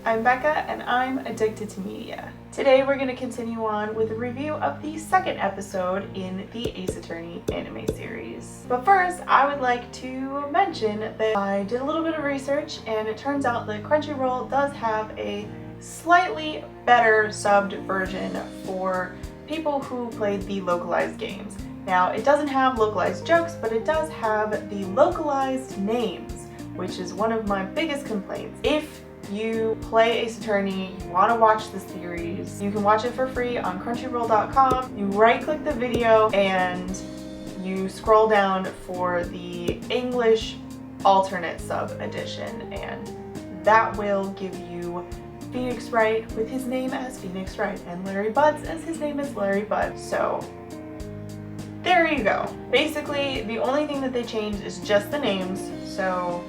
I'm Becca and I'm addicted to media. Today we're going to continue on with a review of the second episode in the Ace Attorney anime series. But first, I would like to mention that I did a little bit of research and it turns out that Crunchyroll does have a slightly better subbed version for people who played the localized games. Now, it doesn't have localized jokes, but it does have the localized names, which is one of my biggest complaints. If you play Ace Attorney, you want to watch the series, you can watch it for free on crunchyroll.com. You right-click the video and you scroll down for the English alternate sub edition, and that will give you Phoenix Wright with his name as Phoenix Wright and Larry Butts as his name is Larry Butts. So there you go. Basically, the only thing that they changed is just the names, so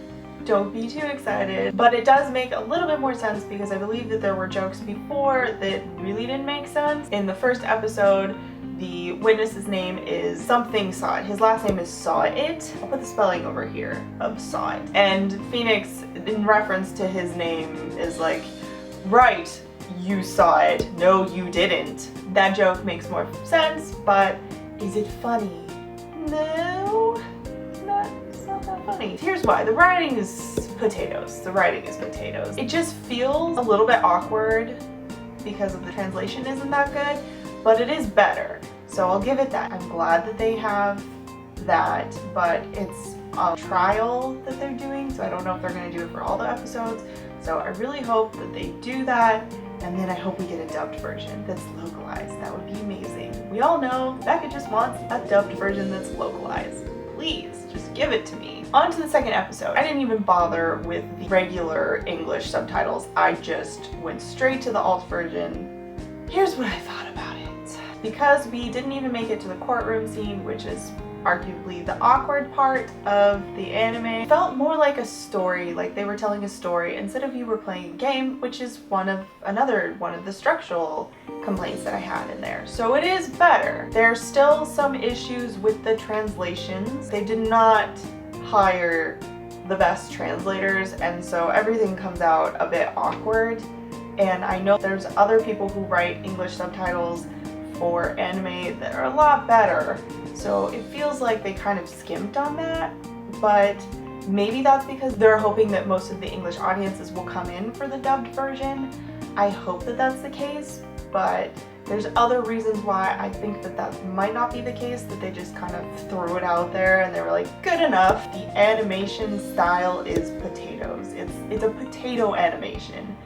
don't be too excited. But it does make a little bit more sense because I believe that there were jokes before that really didn't make sense. In the first episode, the witness's name is something Saw It. His last name is Saw It. I'll put the spelling over here of Saw It. And Phoenix, in reference to his name, is like, right, you saw it. No, you didn't. That joke makes more sense, but is it funny? No, it's not that funny. Here's why. The writing is potatoes. The writing is potatoes. It just feels a little bit awkward because of the translation isn't that good, but it is better. So I'll give it that. I'm glad that they have that, but it's a trial that they're doing, so I don't know if they're going to do it for all the episodes. So I really hope that they do that, and then I hope we get a dubbed version that's localized. That would be amazing. We all know Becca just wants a dubbed version that's localized. Please, just give it to me. On to the second episode. I didn't even bother with the regular English subtitles. I just went straight to the alt version. Here's what I thought about it. Because we didn't even make it to the courtroom scene, which is arguably the awkward part of the anime, it felt more like a story, like they were telling a story instead of you were playing a game, which is another one of the structural complaints that I had in there. So it is better. There's still some issues with the translations. They did not hire the best translators, and so everything comes out a bit awkward. And I know there's other people who write English subtitles for anime that are a lot better. So it feels like they kind of skimped on that, but maybe that's because they're hoping that most of the English audiences will come in for the dubbed version. I hope that that's the case, but there's other reasons why I think that that might not be the case, that they just kind of threw it out there and they were like, good enough. The animation style is potatoes. It's a potato animation.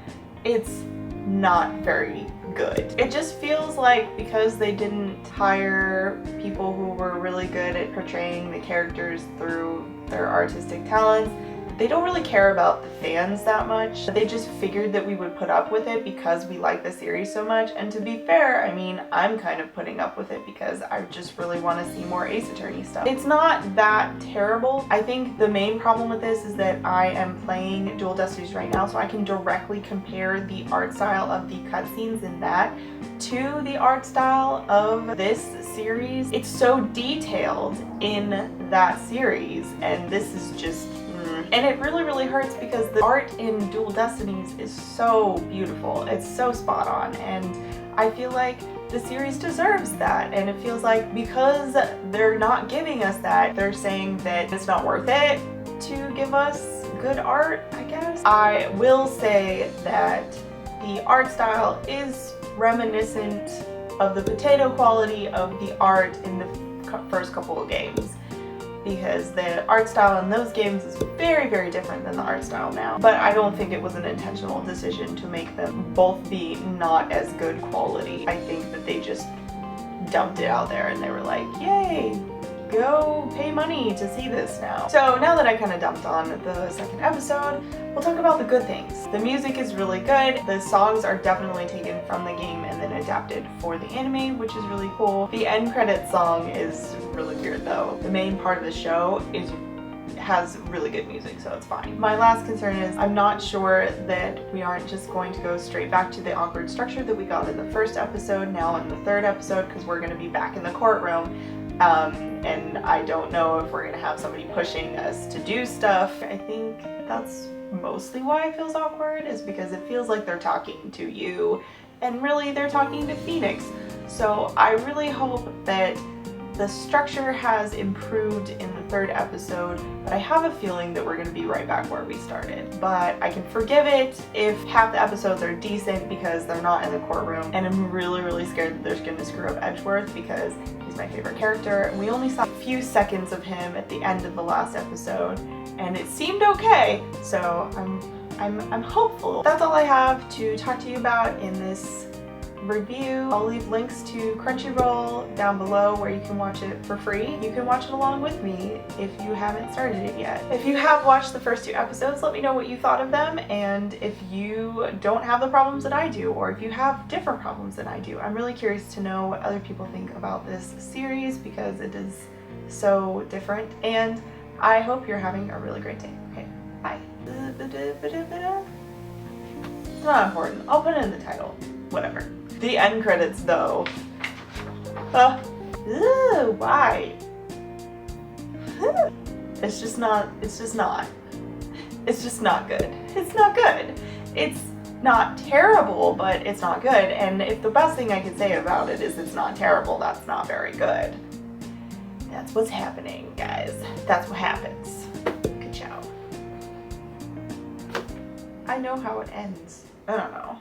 It's not very good. It just feels like because they didn't hire people who were really good at portraying the characters through their artistic talents, they don't really care about the fans that much. They just figured that we would put up with it because we like the series so much. And to be fair, I mean, I'm kind of putting up with it because I just really want to see more Ace Attorney stuff. It's not that terrible. I think the main problem with this is that I am playing Dual Destinies right now, so I can directly compare the art style of the cutscenes in that to the art style of this series. It's so detailed in that series, and this is just and it really hurts because the art in Dual Destinies is so beautiful. It's so spot on, and I feel like the series deserves that. And it feels like because they're not giving us that, they're saying that it's not worth it to give us good art, I guess. I will say that the art style is reminiscent of the potato quality of the art in the first couple of games, because the art style in those games is very different than the art style now. But I don't think it was an intentional decision to make them both be not as good quality. I think that they just dumped it out there and they were like, yay, go pay money to see this now. So now that I kind of dumped on the second episode, we'll talk about the good things. The music is really good. The songs are definitely taken from the game and then adapted for the anime, which is really cool. The end credits song is really weird though. The main part of the show has really good music, so it's fine. My last concern is I'm not sure that we aren't just going to go straight back to the awkward structure that we got in the first episode now in the third episode, because we're going to be back in the courtroom. And I don't know if we're going to have somebody pushing us to do stuff. I think that's mostly why it feels awkward is because it feels like they're talking to you, and really they're talking to Phoenix. So I really hope that the structure has improved in the third episode, but I have a feeling that we're going to be right back where we started. But I can forgive it if half the episodes are decent because they're not in the courtroom, and I'm really scared that they're going to screw up Edgeworth because he's my favorite character, and we only saw a few seconds of him at the end of the last episode, and it seemed okay, so I'm hopeful. That's all I have to talk to you about in this review. I'll leave links to Crunchyroll down below where you can watch it for free. You can watch it along with me if you haven't started it yet. If you have watched the first 2 episodes, let me know what you thought of them, and if you don't have the problems that I do, or if you have different problems than I do. I'm really curious to know what other people think about this series because it is so different, and I hope you're having a really great day. Okay, bye. It's not important. I'll put it in the title. Whatever. The end credits though. Why? It's just not good. It's not good. It's not terrible, but it's not good. And if the best thing I could say about it is it's not terrible, that's not very good. That's what's happening, guys. That's what happens. Good job. I know how it ends. I don't know.